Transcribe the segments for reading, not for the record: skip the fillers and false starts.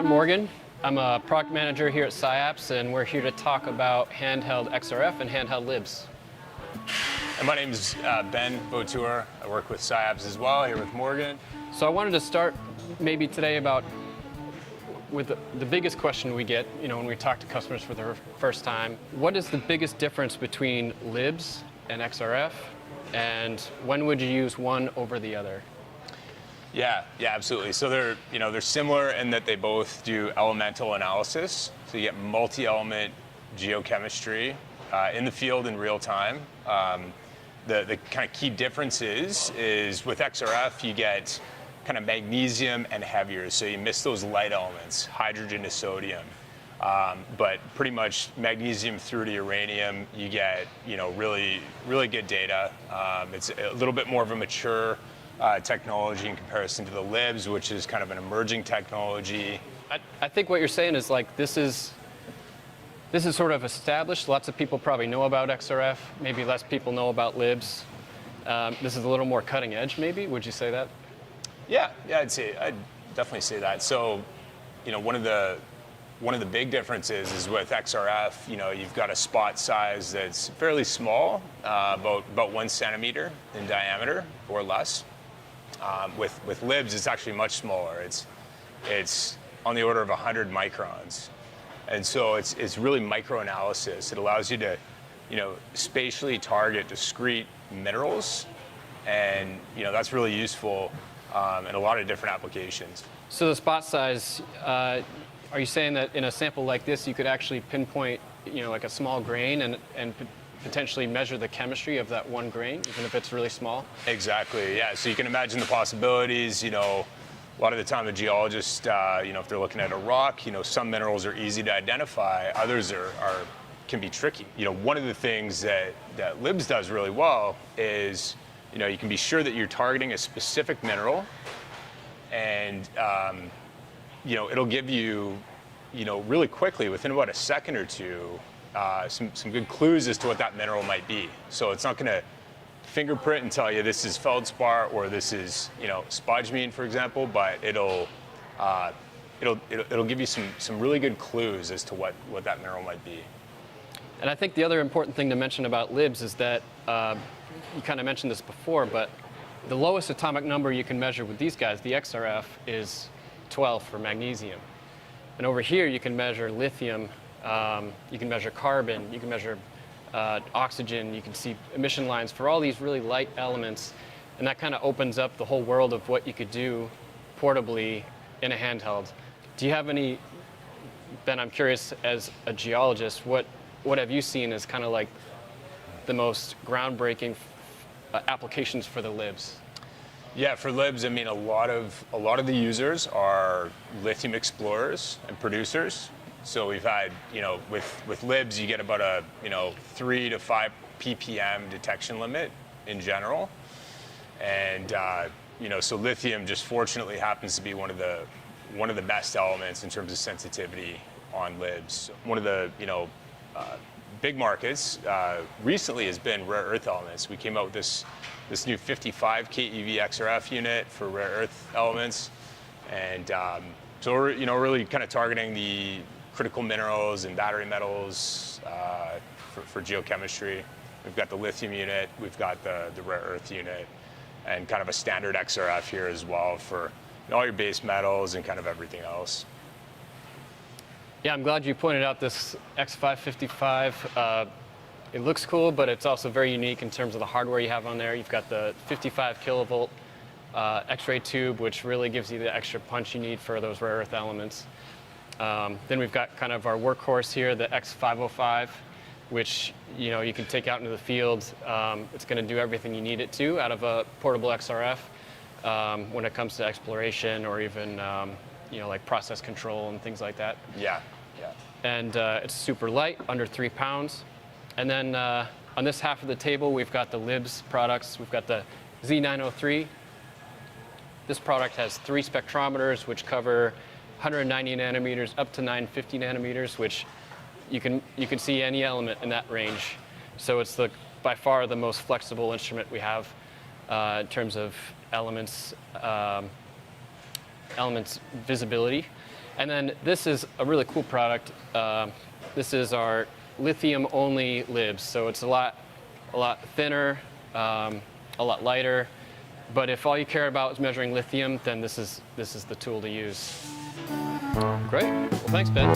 I'm Morgan. I'm a product manager here at SciAps, and we're here to talk about handheld XRF and handheld LIBS. And my name is Ben Botour. I work with SciAps as well, here with Morgan. So I wanted to start maybe today about with the biggest question we get, when we talk to customers for the first time. What is the biggest difference between LIBS and XRF, and when would you use one over the other? Yeah, absolutely. So they're similar in that they both do elemental analysis. So you get multi-element geochemistry in the field in real time. The kind of key difference is with XRF you get kind of magnesium and heavier, so you miss those light elements, hydrogen to sodium. But pretty much magnesium through to uranium, you get really good data. It's a little bit more of a mature technology in comparison to the LIBS, which is kind of an emerging technology. I think what you're saying is like this is sort of established. Lots of people probably know about XRF. Maybe less people know about LIBS. This is a little more cutting edge, maybe. Would you say that? Yeah, I'd definitely say that. So, one of the big differences is with XRF. You've got a spot size that's fairly small, about 1 centimeter in diameter or less. With LIBS, it's actually much smaller. It's on the order of 100 microns, and so it's really microanalysis. It allows you to, spatially target discrete minerals, and that's really useful in a lot of different applications. So the spot size, are you saying that in a sample like this, you could actually pinpoint, like a small grain and potentially measure the chemistry of that one grain, even if it's really small? Exactly, yeah. So you can imagine the possibilities. A lot of the time, the geologists, if they're looking at a rock, some minerals are easy to identify, others can be tricky. One of the things that LIBS does really well is, you can be sure that you're targeting a specific mineral, and it'll give you, really quickly, within about a second or two, some good clues as to what that mineral might be. So it's not going to fingerprint and tell you this is feldspar or this is spodumene, for example, but it'll give you some really good clues as to what that mineral might be. And I think the other important thing to mention about LIBS is that you kind of mentioned this before, but the lowest atomic number you can measure with these guys, the XRF, is 12 for magnesium. And over here you can measure lithium, you can measure carbon, you can measure oxygen, you can see emission lines for all these really light elements, and that kind of opens up the whole world of what you could do portably in a handheld. Do you have any, Ben, I'm curious, as a geologist, what have you seen as kind of like the most groundbreaking applications for the LIBS? Yeah, for LIBS, a lot of the users are lithium explorers and producers. So we've had, with LIBS, you get about a 3 to 5 ppm detection limit in general, and so lithium just fortunately happens to be one of the best elements in terms of sensitivity on LIBS. One of the big markets recently has been rare earth elements. We came out with this new 55 keV XRF unit for rare earth elements, and so we're really kind of targeting the critical minerals and battery metals for geochemistry. We've got the lithium unit, we've got the rare earth unit, and kind of a standard XRF here as well for all your base metals and kind of everything else. Yeah, I'm glad you pointed out this X555. It looks cool, but it's also very unique in terms of the hardware you have on there. You've got the 55 kilovolt X-ray tube, which really gives you the extra punch you need for those rare earth elements. Then we've got kind of our workhorse here, the X505, which you can take out into the field. It's going to do everything you need it to out of a portable XRF when it comes to exploration or even like process control and things like that. Yeah. And it's super light, under 3 pounds. And then on this half of the table, we've got the LIBS products. We've got the Z903. This product has 3 spectrometers, which cover 190 nanometers up to 950 nanometers, which you can see any element in that range. So it's by far the most flexible instrument we have in terms of elements visibility. And then this is a really cool product. This is our lithium-only LIBS. So it's a lot thinner, a lot lighter. But if all you care about is measuring lithium, then this is the tool to use. Great. Well, thanks, Ben.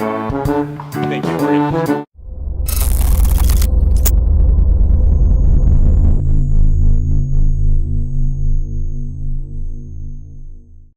Thank you.